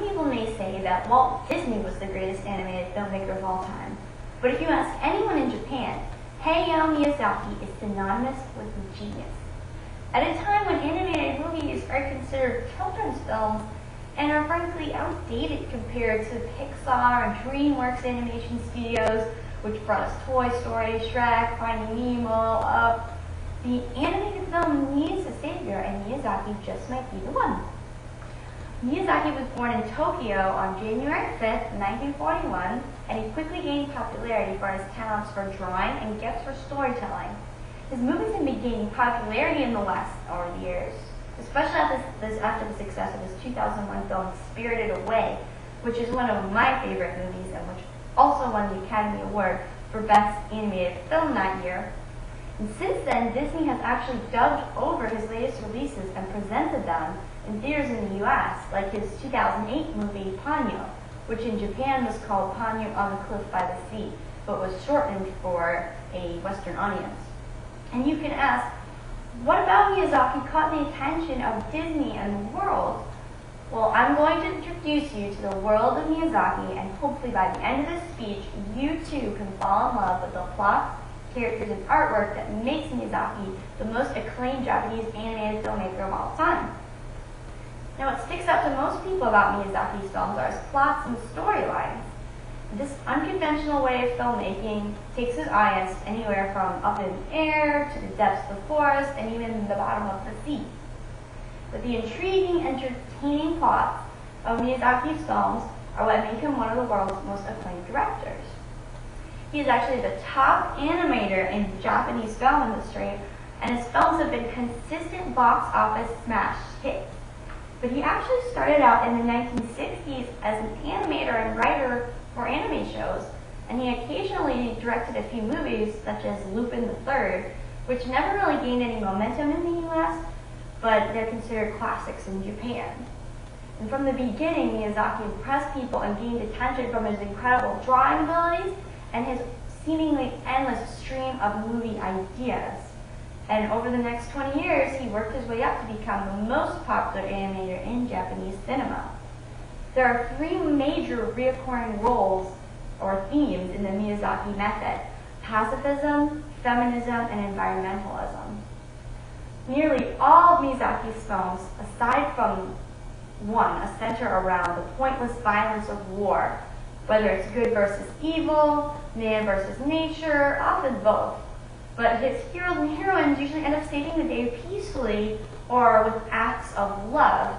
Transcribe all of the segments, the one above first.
people may say that Walt Disney was the greatest animated filmmaker of all time, but if you ask anyone in Japan, Hayao Miyazaki is synonymous with genius. At a time when animated movies are considered children's films and are frankly outdated compared to Pixar and DreamWorks animation studios, which brought us Toy Story, Shrek, Finding Nemo, Up, the animated film needs a savior, and Miyazaki just might be the one. Miyazaki was born in Tokyo on January 5th, 1941, and he quickly gained popularity for his talents for drawing and gifts for storytelling. His movies have been gaining popularity in the West over the years, especially after the success of his 2001 film Spirited Away, which is one of my favorite movies and which also won the Academy Award for Best Animated Film that year. And since then, Disney has actually dubbed over his latest releases and presented them in theaters in the US, like his 2008 movie Ponyo, which in Japan was called Ponyo on the Cliff by the Sea, but was shortened for a Western audience. And you can ask, what about Miyazaki caught the attention of Disney and the world? Well, I'm going to introduce you to the world of Miyazaki, and hopefully by the end of this speech, you too can fall in love with the plot, characters, and artwork that makes Miyazaki the most acclaimed Japanese animated filmmaker of all time. Now, what sticks out to most people about Miyazaki's films are his plots and storylines. This unconventional way of filmmaking takes his audience anywhere from up in the air to the depths of the forest and even the bottom of the sea. But the intriguing, entertaining plots of Miyazaki's films are what make him one of the world's most acclaimed directors. He is actually the top animator in the Japanese film industry, and his films have been consistent box office smash hits. But he actually started out in the 1960s as an animator and writer for anime shows, and he occasionally directed a few movies, such as Lupin III, which never really gained any momentum in the US, but they're considered classics in Japan. And from the beginning, Miyazaki impressed people and gained attention from his incredible drawing abilities and his seemingly endless stream of movie ideas. And over the next 20 years, he worked his way up to become the most popular animator in Japanese cinema. There are three major recurring roles or themes in the Miyazaki method: pacifism, feminism, and environmentalism. Nearly all of Miyazaki's films, aside from one, center around the pointless violence of war, whether it's good versus evil, man versus nature, often both. But his heroes and heroines usually end up saving the day peacefully or with acts of love.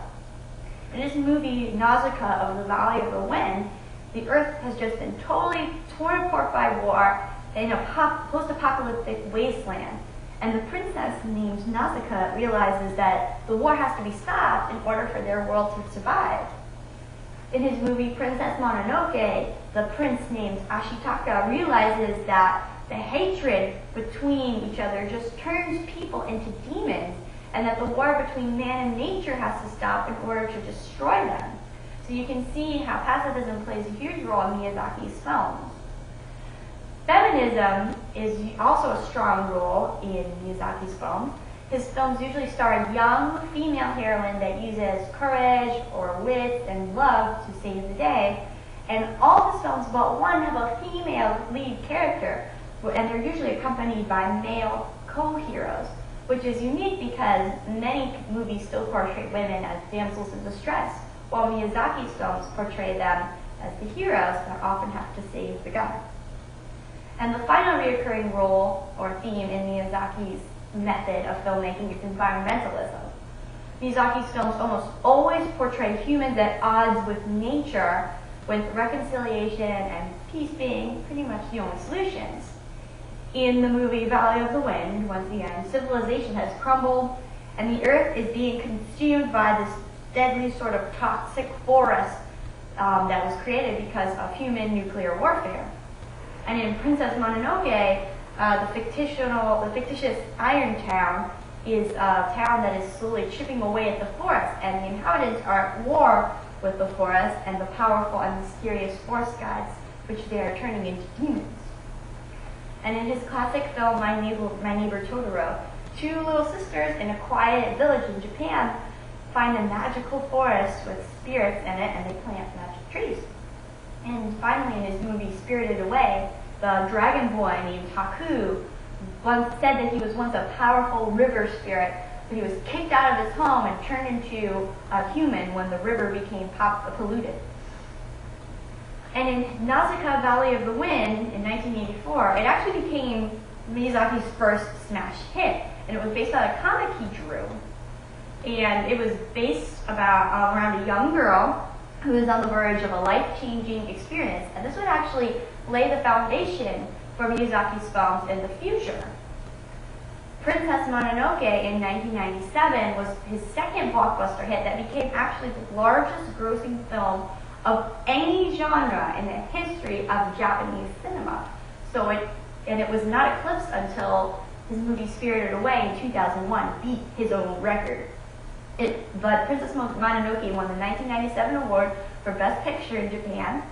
In his movie Nausicaa of the Valley of the Wind, the earth has just been totally torn apart by war in a post-apocalyptic wasteland. And the princess named Nausicaa realizes that the war has to be stopped in order for their world to survive. In his movie Princess Mononoke, the prince named Ashitaka realizes that the hatred between each other just turns people into demons, and that the war between man and nature has to stop in order to destroy them. So you can see how pacifism plays a huge role in Miyazaki's films. Feminism is also a strong role in Miyazaki's films. His films usually star a young female heroine that uses courage or wit and love to save the day. And all his films but one have a female lead character, and they're usually accompanied by male co-heroes, which is unique because many movies still portray women as damsels in distress, while Miyazaki's films portray them as the heroes that often have to save the guy. And the final recurring role or theme in Miyazaki's method of filmmaking is environmentalism. Miyazaki's films almost always portray humans at odds with nature, with reconciliation and peace being pretty much the only solutions. In the movie Valley of the Wind, once again, civilization has crumbled and the earth is being consumed by this deadly sort of toxic forest that was created because of human nuclear warfare. And in Princess Mononoke, the fictitious Iron Town is a town that is slowly chipping away at the forest, and the inhabitants are at war with the forest and the powerful and mysterious forest gods, which they are turning into demons. And in his classic film My Neighbor Totoro, two little sisters in a quiet village in Japan find a magical forest with spirits in it, and they plant magic trees. And finally, in his movie Spirited Away, the dragon boy named Haku once said that he was once a powerful river spirit, but he was kicked out of his home and turned into a human when the river became polluted. And in Nausicaa Valley of the Wind in 1984, it actually became Miyazaki's first smash hit, and it was based on a comic he drew. And it was based around a young girl who was on the verge of a life-changing experience, and this would actually lay the foundation for Miyazaki's films in the future. Princess Mononoke in 1997 was his second blockbuster hit that became actually the largest grossing film of any genre in the history of Japanese cinema. And it was not eclipsed until his movie Spirited Away in 2001 beat his own record. But Princess Mononoke won the 1997 award for Best Picture in Japan,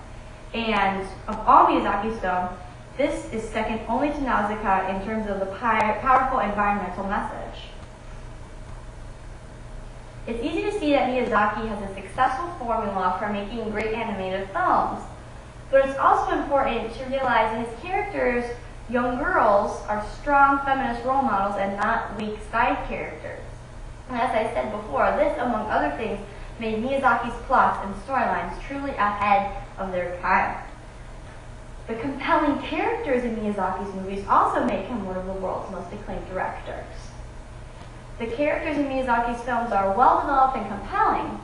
and of all Miyazaki's films, this is second only to Nausicaa in terms of the powerful environmental message. It's easy to see that Miyazaki has a successful formula for making great animated films, but it's also important to realize that his characters, young girls, are strong feminist role models and not weak side characters. And as I said before, this, among other things, made Miyazaki's plots and storylines truly ahead of their time. The compelling characters in Miyazaki's movies also make him one of the world's most acclaimed directors. The characters in Miyazaki's films are well developed and compelling,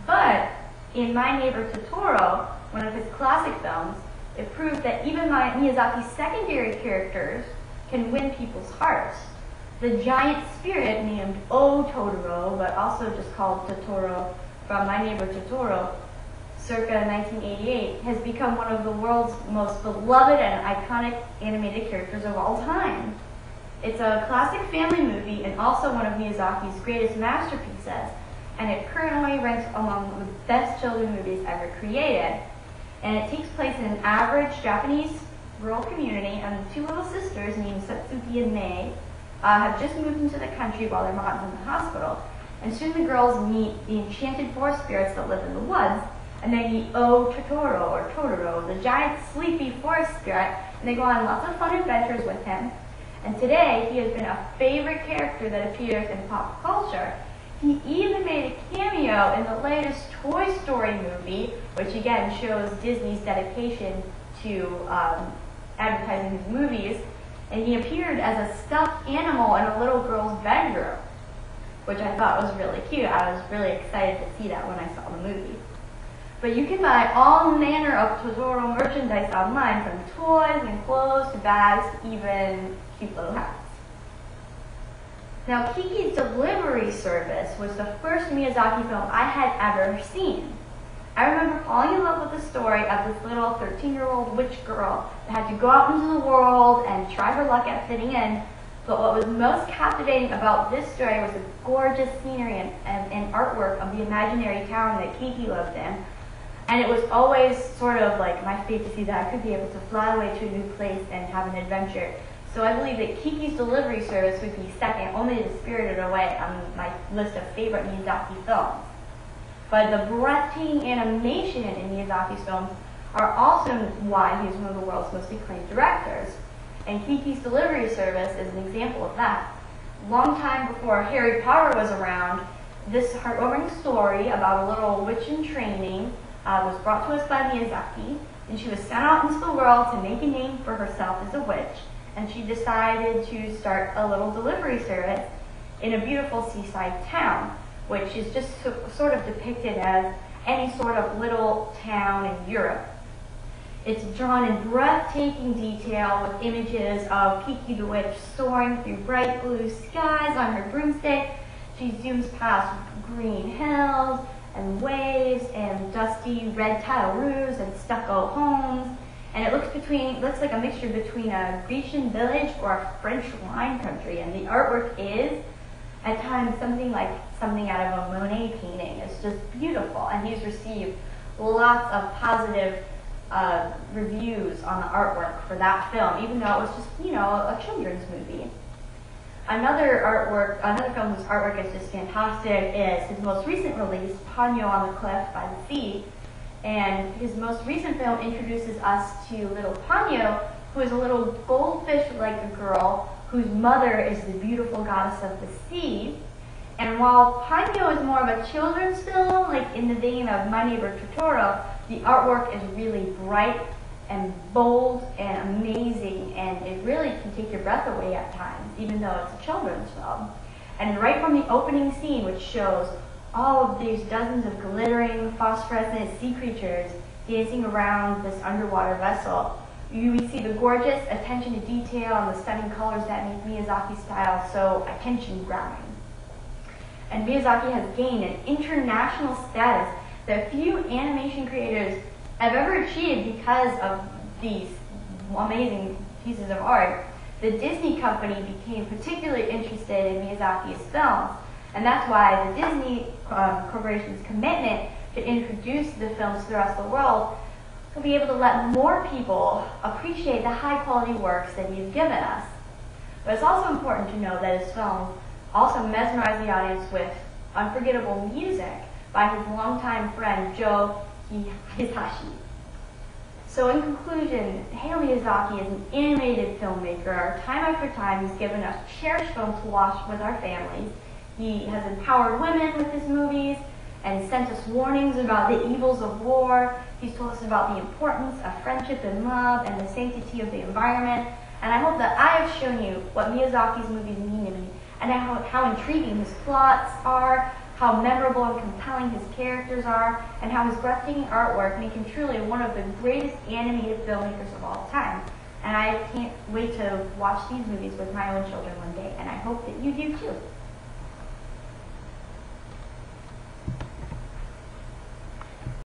but in My Neighbor Totoro, one of his classic films, it proves that even Miyazaki's secondary characters can win people's hearts. The giant spirit named O Totoro, but also just called Totoro from My Neighbor Totoro, circa 1988, has become one of the world's most beloved and iconic animated characters of all time. It's a classic family movie and also one of Miyazaki's greatest masterpieces, and it currently ranks among the best children's movies ever created. And it takes place in an average Japanese rural community, and the two little sisters named Satsuki and Mei have just moved into the country while their mom's in the hospital. And soon the girls meet the enchanted forest spirits that live in the woods, and they meet O Totoro, or Totoro, the giant sleepy forest spirit, and they go on lots of fun adventures with him. And today, he has been a favorite character that appears in pop culture. He even made a cameo in the latest Toy Story movie, which again shows Disney's dedication to advertising his movies. And he appeared as a stuffed animal in a little girl's bedroom, which I thought was really cute. I was really excited to see that when I saw the movie. But you can buy all manner of Totoro merchandise online, from toys and clothes to bags, even cute little hats. Now, Kiki's Delivery Service was the first Miyazaki film I had ever seen. I remember falling in love with the story of this little 13-year-old witch girl that had to go out into the world and try her luck at fitting in. But what was most captivating about this story was the gorgeous scenery and artwork of the imaginary town that Kiki lived in. And it was always sort of like my fantasy that I could be able to fly away to a new place and have an adventure. So I believe that Kiki's Delivery Service would be second only to Spirited Away on my list of favorite Miyazaki films. But the breathtaking animation in Miyazaki's films are also why he is one of the world's most acclaimed directors. And Kiki's Delivery Service is an example of that. Long time before Harry Potter was around, this heartwarming story about a little witch in training was brought to us by Miyazaki, and she was sent out into the world to make a name for herself as a witch, and she decided to start a little delivery service in a beautiful seaside town, which is just sort of depicted as any sort of little town in Europe. It's drawn in breathtaking detail with images of Kiki the witch soaring through bright blue skies on her broomstick. She zooms past green hills and waves and dusty red tile roofs and stucco homes. And it looks like a mixture between a Grecian village or a French wine country. And the artwork is, at times, something out of a Monet painting. It's just beautiful. And he's received lots of positive reviews on the artwork for that film, even though it was just, a children's movie. Another film whose artwork is just fantastic is his most recent release, Ponyo on the Cliff by the Sea. And his most recent film introduces us to little Ponyo, who is a little goldfish-like a girl whose mother is the beautiful goddess of the sea. And while Ponyo is more of a children's film, like in the vein of My Neighbor Totoro, the artwork is really bright and bold and amazing, and it really can take your breath away at times, even though it's a children's film. And right from the opening scene, which shows all of these dozens of glittering, phosphorescent sea creatures dancing around this underwater vessel, you see the gorgeous attention to detail and the stunning colors that make Miyazaki's style so attention-grabbing. And Miyazaki has gained an international status that few animation creators have ever achieved because of these amazing pieces of art. The Disney company became particularly interested in Miyazaki's films, and that's why the Disney Corporation's commitment to introduce the films throughout the world will be able to let more people appreciate the high-quality works that he's given us. But it's also important to know that his films also mesmerize the audience with unforgettable music by his longtime friend Joe Hisaishi. So in conclusion, Hayao Miyazaki is an animated filmmaker. Time after time, he's given us cherished films to watch with our families. He has empowered women with his movies and sent us warnings about the evils of war. He's told us about the importance of friendship and love and the sanctity of the environment. And I hope that I have shown you what Miyazaki's movies mean to me and how intriguing his plots are, how memorable and compelling his characters are, and how his breathtaking artwork make him truly one of the greatest animated filmmakers of all time. And I can't wait to watch these movies with my own children one day, and I hope that you do too.